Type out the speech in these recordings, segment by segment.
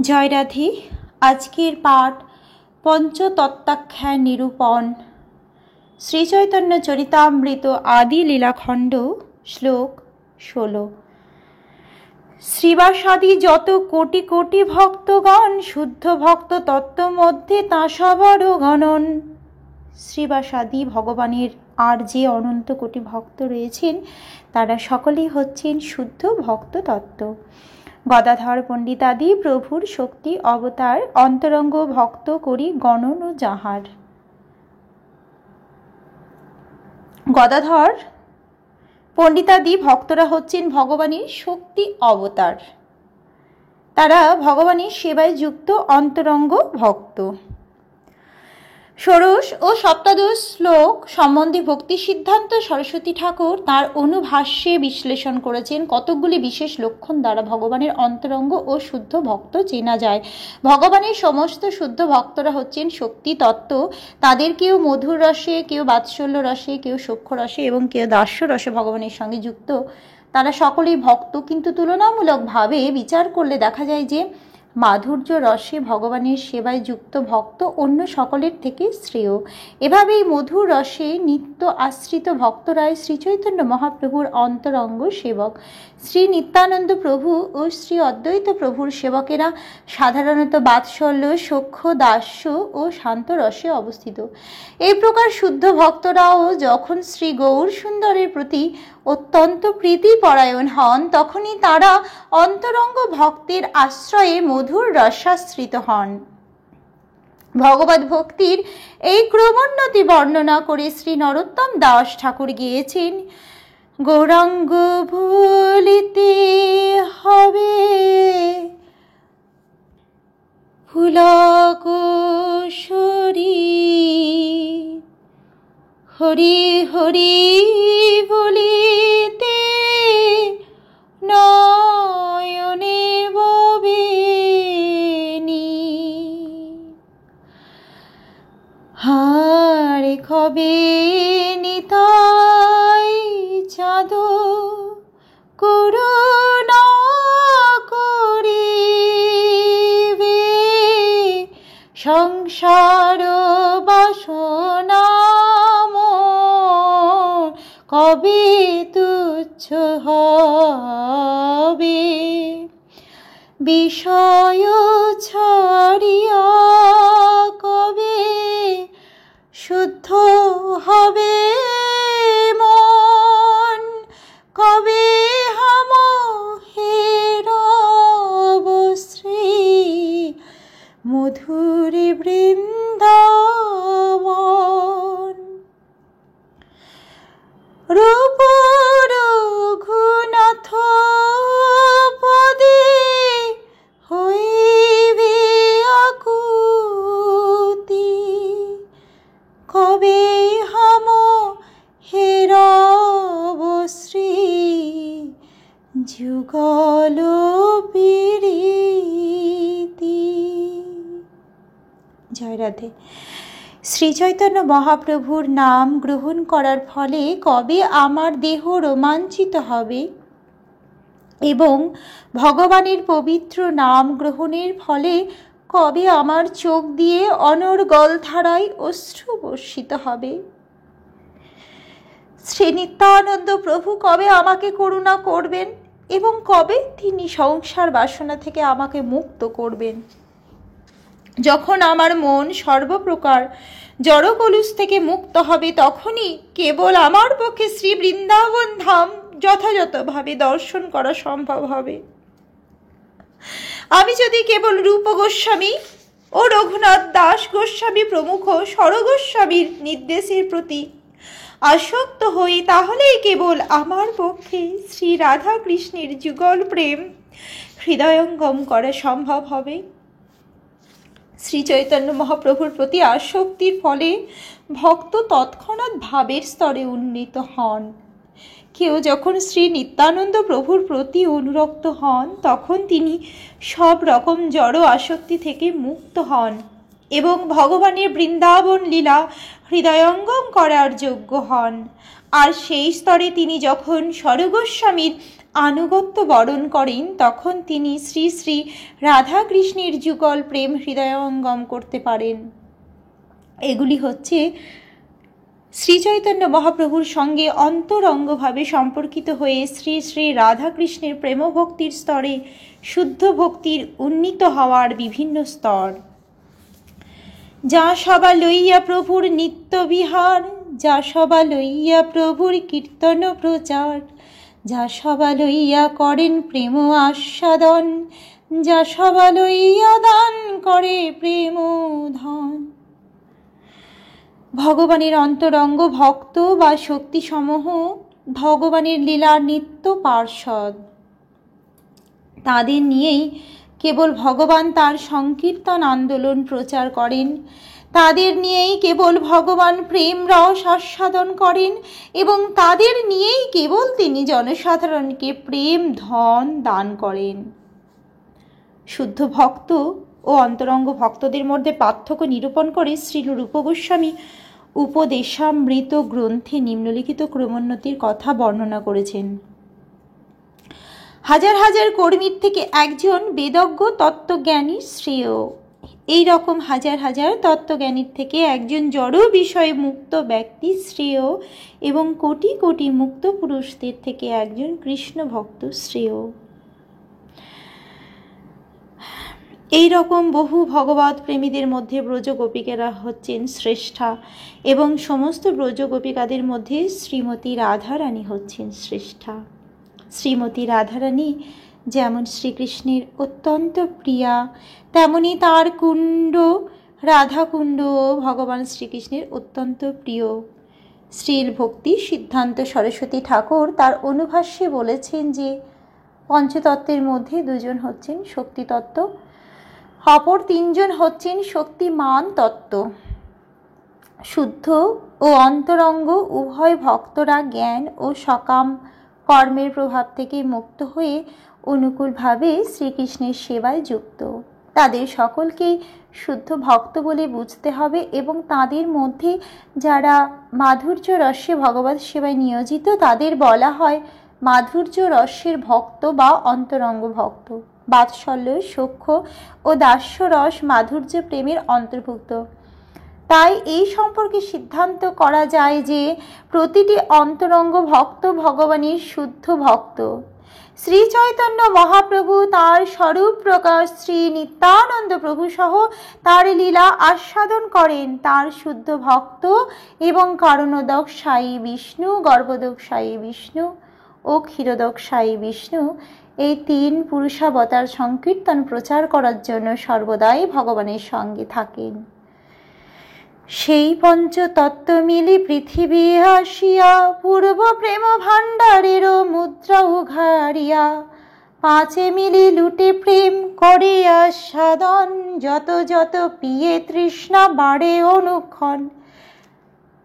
জয় রাধে। আজকের পাঠ পঞ্চতত্ত্বাখ্যান নিরূপণ, শ্রীচৈতন্য চরিতামৃত আদি লীলাখণ্ড, শ্লোক 16। শ্রীবাসাদি যত কোটি কোটি ভক্তগণ, শুদ্ধ ভক্ত তত্ত্ব মধ্যে তা সবার গণন। শ্রীবাসাদি ভগবানের আর যে অনন্ত কোটি ভক্ত রয়েছেন, তারা সকলেই হচ্ছেন শুদ্ধ ভক্ত তত্ত্ব। গদাধর পণ্ডিতাদি প্রভুর শক্তি অবতার, অন্তরঙ্গ ভক্ত করি গণন ও যাহার। গদাধর পণ্ডিতাদি ভক্তরা হচ্ছেন ভগবানের শক্তি অবতার, তারা ভগবানের সেবায় যুক্ত অন্তরঙ্গ ভক্ত। ষোড়শ ও সপ্তাদশ শ্লোক সম্বন্ধে ভক্তি সিদ্ধান্ত সরস্বতী ঠাকুর তাঁর অনুভাষ্যে বিশ্লেষণ করেছেন কতকগুলি বিশেষ লক্ষণ দ্বারা ভগবানের অন্তরঙ্গ ও শুদ্ধ ভক্ত চেনা যায়। ভগবানের সমস্ত শুদ্ধ ভক্তরা হচ্ছেন শক্তি তত্ত্ব। তাদের কেউ মধুর রসে, কেউ বাৎসল্য রসে, কেউ সূক্ষ্ম রসে এবং কেউ দাস্য রসে ভগবানের সঙ্গে যুক্ত। তারা সকলেই ভক্ত, কিন্তু তুলনামূলকভাবে বিচার করলে দেখা যায় যে মাধুর্য রসে ভগবানের সেবায় যুক্ত ভক্ত অন্য সকলের থেকে শ্রেয়। এভাবেই মধুর রসে নিত্য আশ্রিত ভক্তরাই শ্রীচৈতন্য মহাপ্রভুর অন্তরঙ্গ সেবক। শ্রী নিত্যানন্দ প্রভু ও শ্রী অদ্বৈত প্রভুর সেবকেরা সাধারণত বাৎসল্য, সখ্য, দাস্য ও শান্ত রসে অবস্থিত। এই প্রকার শুদ্ধ ভক্তরাও যখন শ্রী গৌর সুন্দরের প্রতি অত্যন্ত প্রীতিপরায়ণ হন, তখনই তারা অন্তরঙ্গ ভক্তের আশ্রয়ে মধুর রসাশ্রিত হন। ভগবত ভক্তির এই ক্রমোন্নতি বর্ণনা করে শ্রী নরোত্তম দাস ঠাকুর গেয়েছেন, গৌরাঙ্গ ভুলিতে হবে ফুলক শরীর, হরি হরি বলিতে নয়নে ববেনি, হারে কবে নিতাই চাঁদ করুণা করিবে, সংসার বাসনা কবে তুচ্ছ হবে, বিষয় ছাড়িয়া কবে শুদ্ধ হবে মন, কবে হাম হেরব শ্রী মধুর বৃন্দাবন। রূপ রঘুনাথ পদে হইবে আকুতি, কবে হাম হেরব শ্রী যুগল প্রীতি। জয় রাধে। শ্রীচৈতন্য মহাপ্রভুর নাম গ্রহণ করার ফলে কবে আমার দেহ রোমাঞ্চিত হবে এবং ভগবানের পবিত্র নাম গ্রহণের ফলে কবে আমার চোখ দিয়ে অনর্গল ধারায় অশ্রু বর্ষিত হবে। শ্রী নিত্যানন্দ প্রভু কবে আমাকে করুণা করবেন এবং কবে তিনি সংসার বাসনা থেকে আমাকে মুক্ত করবেন। যখন আমার মন সর্বপ্রকার জড়কলুষ থেকে মুক্ত হবে, তখনই কেবল আমার পক্ষে শ্রী বৃন্দাবন ধাম যথাযথভাবে দর্শন করা সম্ভব হবে। আমি যদি কেবল রূপ গোস্বামী ও রঘুনাথ দাস গোস্বামী প্রমুখ স্বরগোস্বামীর নির্দেশের প্রতি আসক্ত হই, তাহলেই কেবল আমার পক্ষে শ্রী রাধা কৃষ্ণের যুগল প্রেম হৃদয়ঙ্গম করা সম্ভব হবে। শ্রী চৈতন্য মহাপ্রভুর প্রতি আসক্তির ফলে ভক্ত তৎক্ষণাৎ ভাবের স্তরে উন্নীত হন। কেউ যখন শ্রী নিত্যানন্দ প্রভুর প্রতি অনুরক্ত হন, তখন তিনি সব রকম জড় আসক্তি থেকে মুক্ত হন এবং ভগবানের বৃন্দাবন লীলা হৃদয়ঙ্গম করার যোগ্য হন। আর সেই স্তরে তিনি যখন স্বরগোস্বামীর আনুগত্য বরণ করেন, তখন তিনি শ্রী শ্রী রাধাকৃষ্ণের যুগল প্রেম হৃদয়ঙ্গম করতে পারেন। এগুলি হচ্ছে শ্রী চৈতন্য মহাপ্রভুর সঙ্গে অন্তরঙ্গভাবে সম্পর্কিত হয়ে শ্রী শ্রী রাধাকৃষ্ণের প্রেমভক্তির স্তরে শুদ্ধ ভক্তির উন্নীত হওয়ার বিভিন্ন স্তর। যা সবা লইয়া প্রভুর নিত্য বিহার, যা সবা লইয়া প্রভুর কীর্তন প্রচার, যা সবা লইয়া করেন প্রেম আস্বাদন, যা সবা লইয়া দান করে প্রেম ধন। ভগবানের অন্তরঙ্গ ভক্ত বা শক্তিসমূহ ভগবানের লীলার নিত্য পার্ষদ। তাদের নিয়েই কেবল ভগবান তার সংকীর্তন আন্দোলন প্রচার করেন, তাদের নিয়েই কেবল ভগবান প্রেম রস আস্বাদন করেন এবং তাদের নিয়েই কেবল তিনি জনসাধারণকে প্রেম ধন দান করেন। শুদ্ধ ভক্ত ও অন্তরঙ্গ ভক্তদের মধ্যে পার্থক্য নিরূপণ করে শ্রী রূপ গোস্বামী উপদেশামৃত গ্রন্থে নিম্নলিখিত ক্রমোন্নতির কথা বর্ণনা করেছেন। হাজার হাজার কর্মীর থেকে একজন বেদজ্ঞ তত্ত্বজ্ঞানী শ্রেয়। এই রকম হাজার হাজার তত্ত্বজ্ঞানীর থেকে একজন জড় বিষয়ে মুক্ত ব্যক্তি শ্রেয় এবং কোটি কোটি মুক্ত পুরুষদের থেকে একজন কৃষ্ণ ভক্ত শ্রেয়। এই রকম বহু ভগবত প্রেমীদের মধ্যে ব্রজগোপিকারা হচ্ছেন শ্রেষ্ঠা এবং সমস্ত ব্রজগোপিকাদের মধ্যে শ্রীমতী রাধারানী হচ্ছেন শ্রেষ্ঠা। শ্রীমতী রাধারানী যেমন শ্রীকৃষ্ণের অত্যন্ত প্রিয়া, তেমনি তার কুণ্ড রাধাকুণ্ড ভগবান শ্রীকৃষ্ণের অত্যন্ত প্রিয়। শ্রীল ভক্তি সিদ্ধান্ত সরস্বতী ঠাকুর তার অনুভাষ্যে বলেছেন যে পঞ্চতত্ত্বের মধ্যে দুজন হচ্ছেন শক্তিতত্ত্ব, অপর তিনজন হচ্ছেন শক্তিমান তত্ত্ব। শুদ্ধ ও অন্তরঙ্গ উভয় ভক্তরা জ্ঞান ও সকাম কর্মের প্রভাব থেকে মুক্ত হয়ে অনুকূলভাবে শ্রীকৃষ্ণের সেবায় যুক্ত। তাদের সকলকেই শুদ্ধ ভক্ত বলে বুঝতে হবে এবং তাদের মধ্যে যারা মাধুর্য রসে ভগবত সেবায় নিয়োজিত তাদের বলা হয় মাধুর্য রসের ভক্ত বা অন্তরঙ্গ ভক্ত। বাৎসল্য, সখ্য ও দাস্য রস মাধুর্য প্রেমের অন্তর্ভুক্ত। তাই এই সম্পর্কে সিদ্ধান্ত করা যায় যে প্রতিটি অন্তরঙ্গ ভক্ত ভগবানের শুদ্ধ ভক্ত। শ্রী চৈতন্য মহাপ্রভু তার স্বরূপ প্রকাশ শ্রী নিত্যানন্দ প্রভু সহ তার লীলা আস্বাদন করেন তার শুদ্ধ ভক্ত এবং কারণোদক সাই বিষ্ণু, গর্ভোদক সাই বিষ্ণু ও ক্ষীরোদক সাই বিষ্ণু এই তিন পুরুষাবতার সংকীর্তন প্রচার করার জন্য সর্বদাই ভগবানের সঙ্গে থাকেন। সেই পঞ্চতত্ত্ব মিলি পৃথিবী আসিয়া পূর্ব প্রেম ভাণ্ডারেরও মুদ্রা উঘাড়িয়া পাঁচে মিলি লুটে প্রেম করে আস্বাদন যত যত পিয়ে তৃষ্ণা বাড়ে অনুক্ষণ।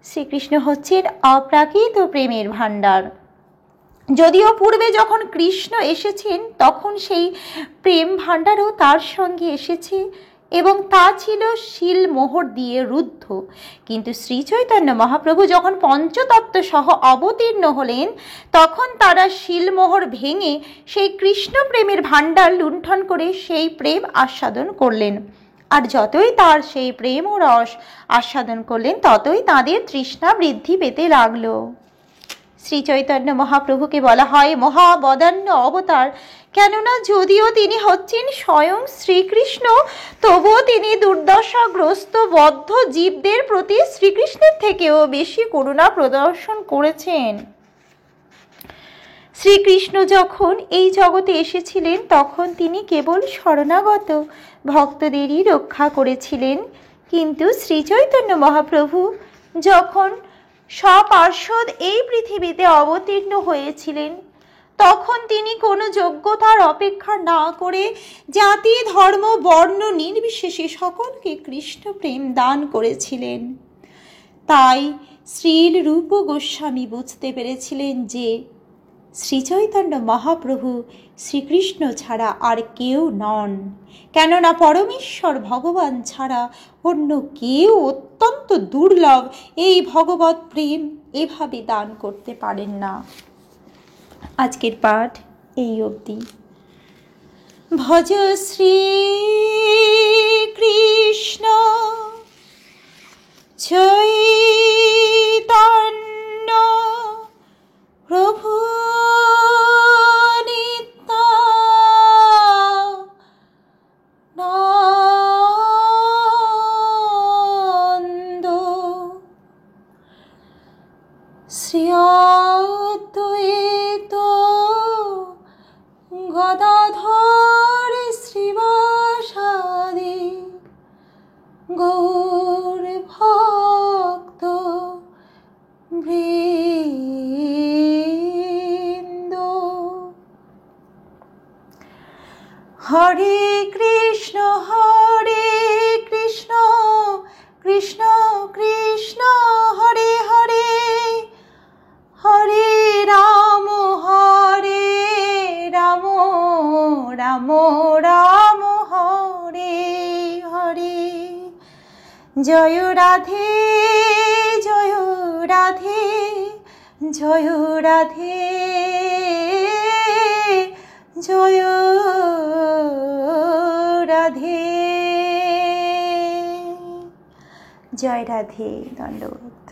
শ্রীকৃষ্ণ হচ্ছেন অপ্রাকৃত প্রেমের ভাণ্ডার। যদিও পূর্বে যখন কৃষ্ণ এসেছেন তখন সেই প্রেম ভাণ্ডারও তার সঙ্গে এসেছে এবং তা ছিল শিলমোহর দিয়ে রুদ্ধ, কিন্তু শ্রী চৈতন্য মহাপ্রভু যখন পঞ্চতত্ত্ব সহ অবতীর্ণ হলেন তখন তারা শিলমোহর ভেঙে সেই কৃষ্ণ প্রেমের ভাণ্ডার লুণ্ঠন করে সেই প্রেম আস্বাদন করলেন। আর যতই তার সেই প্রেম ও রস আস্বাদন করলেন ততই তাদের তৃষ্ণা বৃদ্ধি পেতে লাগলো। শ্রী চৈতন্য মহাপ্রভুকে বলা হয় মহাবদান্য অবতার, কেননা যদিও তিনি হচ্ছেন স্বয়ং শ্রীকৃষ্ণ তবুও তিনি দুর্দশাগ্রস্ত বদ্ধ জীবদের প্রতি শ্রীকৃষ্ণের থেকেও বেশি করুণা প্রদর্শন করেছেন। শ্রীকৃষ্ণ যখন এই জগতে এসেছিলেন তখন তিনি কেবল শরণাগত ভক্তদেরই রক্ষা করেছিলেন, কিন্তু শ্রী চৈতন্য মহাপ্রভু যখন সপার্ষদ এই পৃথিবীতে অবতীর্ণ হয়েছিলেন তখন তিনি কোনো যোগ্যতার অপেক্ষা না করে জাতি ধর্ম বর্ণ নির্বিশেষে সকলকে কৃষ্ণ প্রেম দান করেছিলেন। তাই শ্রীল রূপ গোস্বামী বুঝতে পেরেছিলেন যে শ্রীচৈতন্য মহাপ্রভু শ্রীকৃষ্ণ ছাড়া আর কেউ নন, কেননা পরমেশ্বর ভগবান ছাড়া অন্য কেউ অত্যন্ত দুর্লভ এই ভগবত প্রেম এভাবে দান করতে পারেন না। আজকের পাঠ এই অবধি। ভজ শ্রী কৃষ্ণ চৈতন্য প্রভু নিত্যানন্দ শ্রী অদ্বৈত গদাধর শ্রীবাসাদি গৌর ভক্ত বৃন্দ। হরে কৃষ্ণ কৃষ্ণ কৃষ্ণ হরে হরে, হরে রাম রাম রাম হরে হরে। জয় রাধে জয় রাধে জয় রাধে জয় রাধে। জয় রাধে। দণ্ডবোধ।